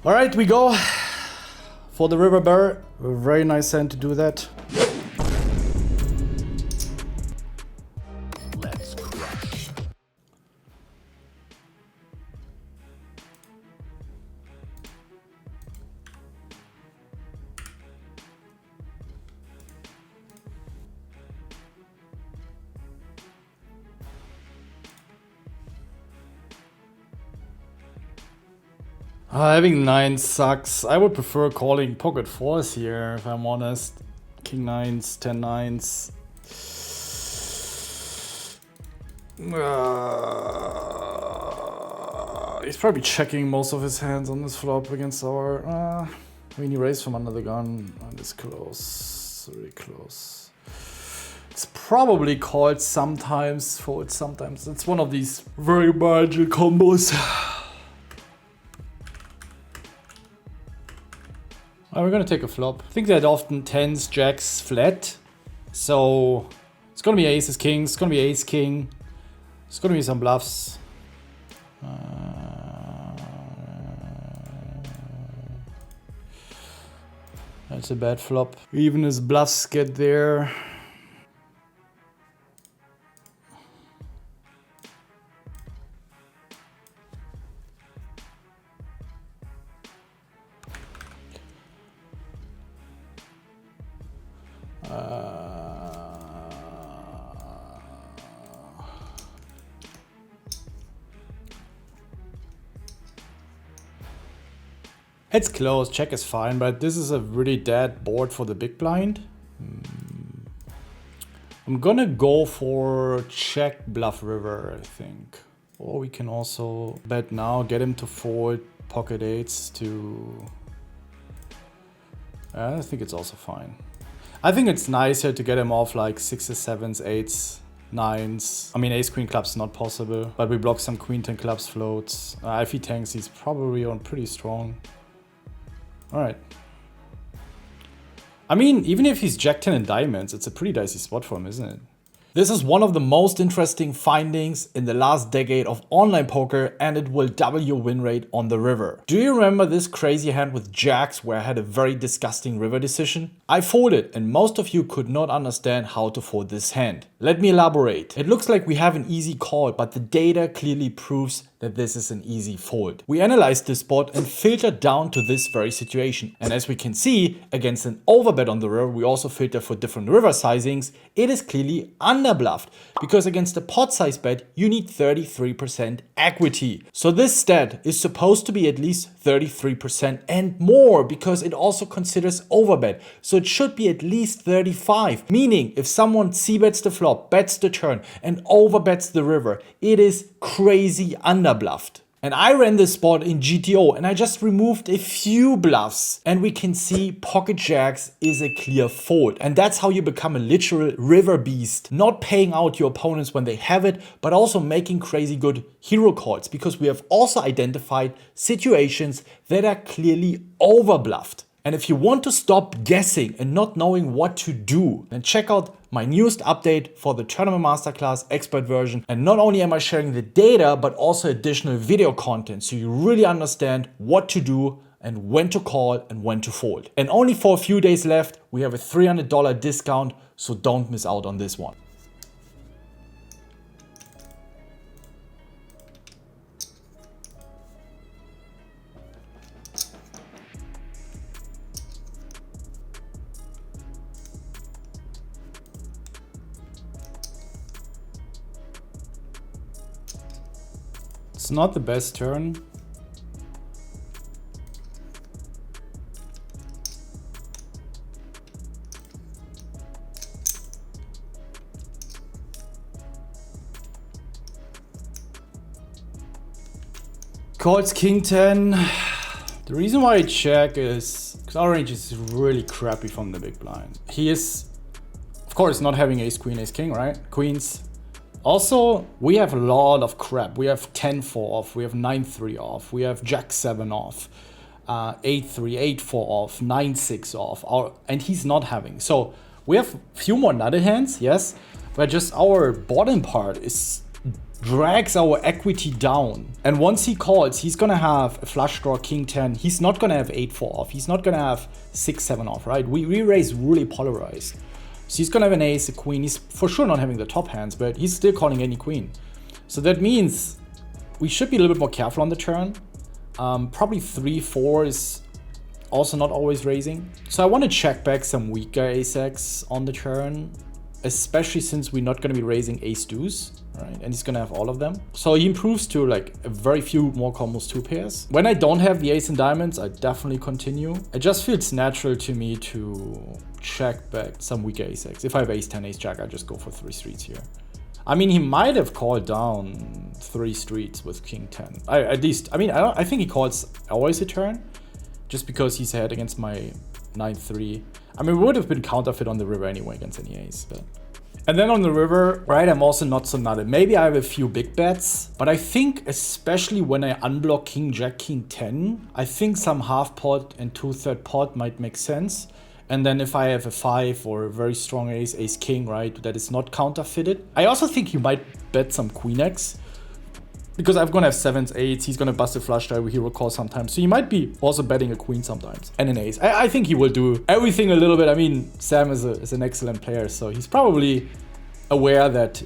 All right, we go for the river barrel. A very nice hand to do that. Let's crush. Having 9 sucks. I would prefer calling pocket 4s here, if I'm honest. King 9s, 10 9s. He's probably checking most of his hands on this flop against our... I mean, he raised from under the gun. And it's close. Really close. It's probably called sometimes, fold sometimes. It's one of these very marginal combos. We're gonna take a flop. I think that often 10s, jacks, flat. So it's gonna be aces, kings, it's gonna be ace, king. It's gonna be some bluffs. That's a bad flop. Even his bluffs get there. It's close, check is fine, but this is a really dead board for the big blind. I'm gonna go for check bluff river, I think. Or we can also bet now, get him to fold pocket 8s to... I think it's also fine. I think it's nice here to get him off like 6s, 7s, 8s, 9s. I mean, ace queen clubs not possible, but we block some queen 10 clubs floats. If he tanks, he's probably on pretty strong. All right. I mean, even if he's jack 10 and diamonds, it's a pretty dicey spot for him, isn't it? This is one of the most interesting findings in the last decade of online poker, and it will double your win rate on the river. Do you remember this crazy hand with jacks where I had a very disgusting river decision? I folded, and most of you could not understand how to fold this hand. Let me elaborate. It looks like we have an easy call, but the data clearly proves that this is an easy fold. We analyzed this spot and filtered down to this very situation. And as we can see, against an overbet on the river, we also filter for different river sizings. It is clearly underbluffed, because against a pot size bet, you need 33% equity. So this stat is supposed to be at least 33% and more, because it also considers overbet. So it should be at least 35, meaning if someone c-bets the flop, bets the turn, and overbets the river, it is crazy underbluffed. And I ran this spot in GTO and I just removed a few bluffs, and we can see pocket jacks is a clear fold. And that's how you become a literal river beast, not paying out your opponents when they have it, but also making crazy good hero calls, because we have also identified situations that are clearly overbluffed. And if you want to stop guessing and not knowing what to do, then check out my newest update for the Tournament Masterclass expert version. And not only am I sharing the data, but also additional video content, so you really understand what to do and when to call and when to fold. And only for a few days left, we have a $300 discount, so don't miss out on this one. It's not the best turn. Calls king 10. The reason why I check is because our range is really crappy from the big blind. He is, of course, not having ace queen, ace king, right? Queens. Also, we have a lot of crap. We have 10-4 off, we have 9-3 off, we have jack-7 off, 8-3, 8-4 off, 9-6 off, and he's not having. So we have a few more nutted hands, yes, but just our bottom part is drags our equity down. And once he calls, he's gonna have a flush draw king 10. He's not gonna have 8-4 off. He's not gonna have 6-7 off, right? We raise really polarized. So he's gonna have an ace, a queen. He's for sure not having the top hands, but he's still calling any queen. So that means we should be a little bit more careful on the turn. Probably 3-4 is also not always raising. So I want to check back some weaker ace-x on the turn, especially since we're not going to be raising ace-deuce, right? And he's going to have all of them. So he improves to like a very few more combos 2 pairs. When I don't have the ace and diamonds, I definitely continue. It just feels natural to me to check back some weaker ace-x. If I have ace-10, ace-jack, I just go for 3 streets here. I mean, he might have called down 3 streets with king 10. I think he calls always a turn, just because he's ahead against my 9-3. I mean, we would have been counterfeit on the river anyway against any ace, but... And then on the river, right, I'm also not so nutted. Maybe I have a few big bets, but I think especially when I unblock king, jack, king 10, I think some half pot and 2/3 pot might make sense. And then if I have a 5 or a very strong ace, ace king, right, that is not counterfeited. I also think you might bet some queen x, because I'm gonna have 7s, 8s, he's gonna bust a flush draw, he will call sometimes. So you might be also betting a queen sometimes, and an ace. I think he will do everything a little bit. I mean, Sam is an excellent player, so he's probably aware that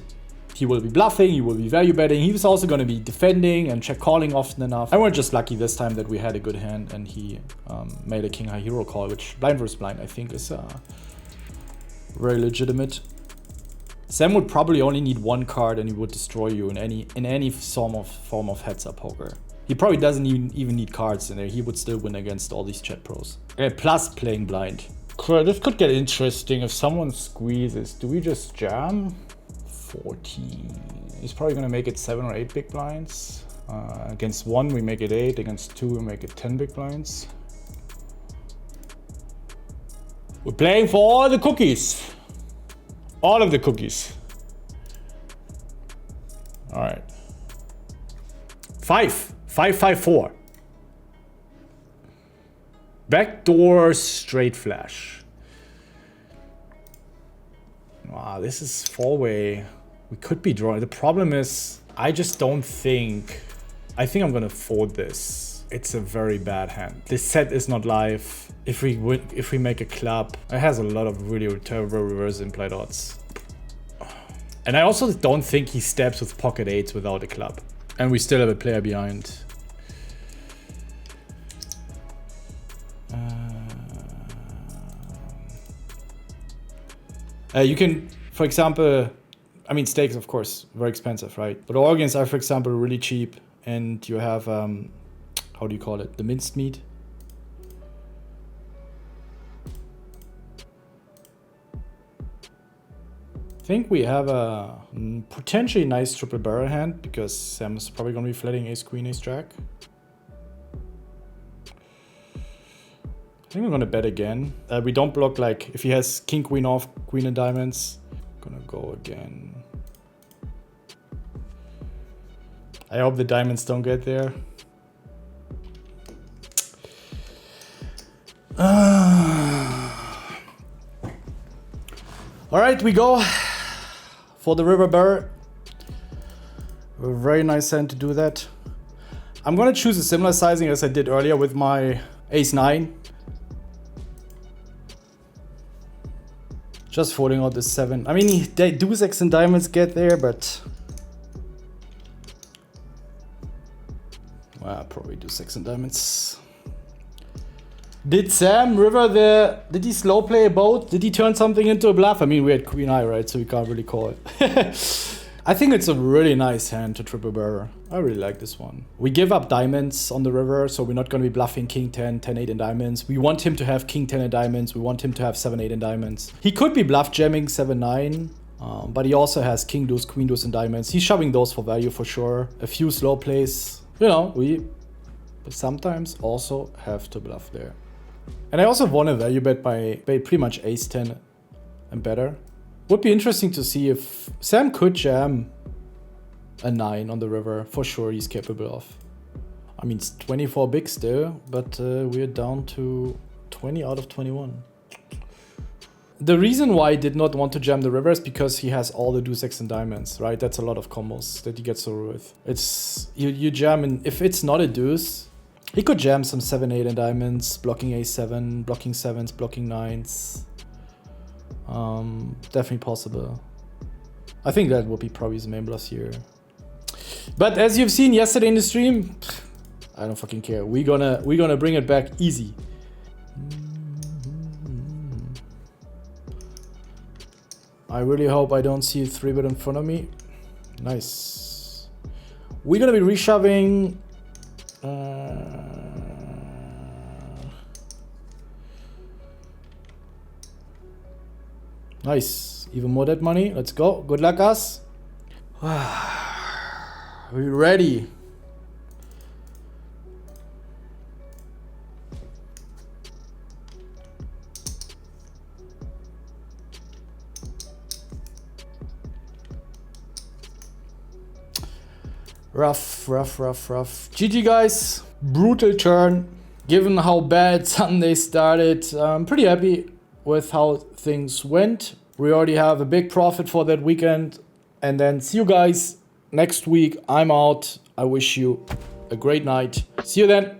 he will be bluffing, he will be value betting. He was also going to be defending and check calling often enough. And we're just lucky this time that we had a good hand and he made a king high hero call, which blind versus blind I think is very legitimate. Sam would probably only need 1 card and he would destroy you in any form of heads up poker. He probably doesn't even need cards in there. He would still win against all these chat pros. Plus playing blind. This could get interesting if someone squeezes. Do we just jam? 14. He's probably gonna make it 7 or 8 big blinds. Against 1 we make it 8. Against 2 we make it 10 big blinds. We're playing for all the cookies. All of the cookies. All right. 5. 5, 5, 4. Backdoor straight flash. Wow, this is 4-way. We could be drawing. The problem is, I just don't think... I think I'm gonna fold this. It's a very bad hand. This set is not live. If we make a club, it has a lot of really terrible reverse implied odds. And I also don't think he steps with pocket 8s without a club. And we still have a player behind. You can, for example, I mean, stakes, of course, very expensive, right? But organs are, for example, really cheap. And you have, how do you call it? The minced meat. I think we have a potentially nice triple barrel hand because Sam's probably going to be flatting ace queen, ace jack. I think we're gonna bet again. We don't block, like if he has king queen off, queen and diamonds. Gonna go again. I hope the diamonds don't get there. All right, we go for the river barrel. A very nice hand to do that. I'm gonna choose a similar sizing as I did earlier with my ace 9. Just folding out the 7. I mean, deuce X and diamonds get there, but... Well, probably deuce X and diamonds. Did Sam river did he slow play a boat? Did he turn something into a bluff? I mean, we had queen high, right? So we can't really call it. I think it's a really nice hand to triple barrel. I really like this one. We give up diamonds on the river, so we're not going to be bluffing king 10, 10, 8 in diamonds. We want him to have king 10 in diamonds. We want him to have 7, 8 in diamonds. He could be bluff jamming 7, 9, but he also has king deuce, queen deuce in diamonds. He's shoving those for value for sure. A few slow plays. You know, we sometimes also have to bluff there. And I also want to value bet by pretty much ace 10 and better. Would be interesting to see if Sam could jam a 9 on the river. For sure he's capable of. I mean, it's 24 big still, but we're down to 20 out of 21. The reason why he did not want to jam the river is because he has all the deuce X and diamonds, right? That's a lot of combos that he gets through with. It's, you jam, and if it's not a deuce, he could jam some 7-8 and diamonds, blocking A7, blocking 7s, blocking 9s. Definitely possible. I think that would be probably his main bluff here. But as you've seen yesterday in the stream, I don't fucking care. We're gonna bring it back easy. I really hope I don't see a 3-bet in front of me. Nice. We're gonna be reshoving. Nice. Even more dead money. Let's go. Good luck, us. We're ready. Rough. GG, guys. Brutal turn. Given how bad Sunday started, I'm pretty happy with how things went. We already have a big profit for that weekend. And then see you guys next week. I'm out. I wish you a great night. See you then.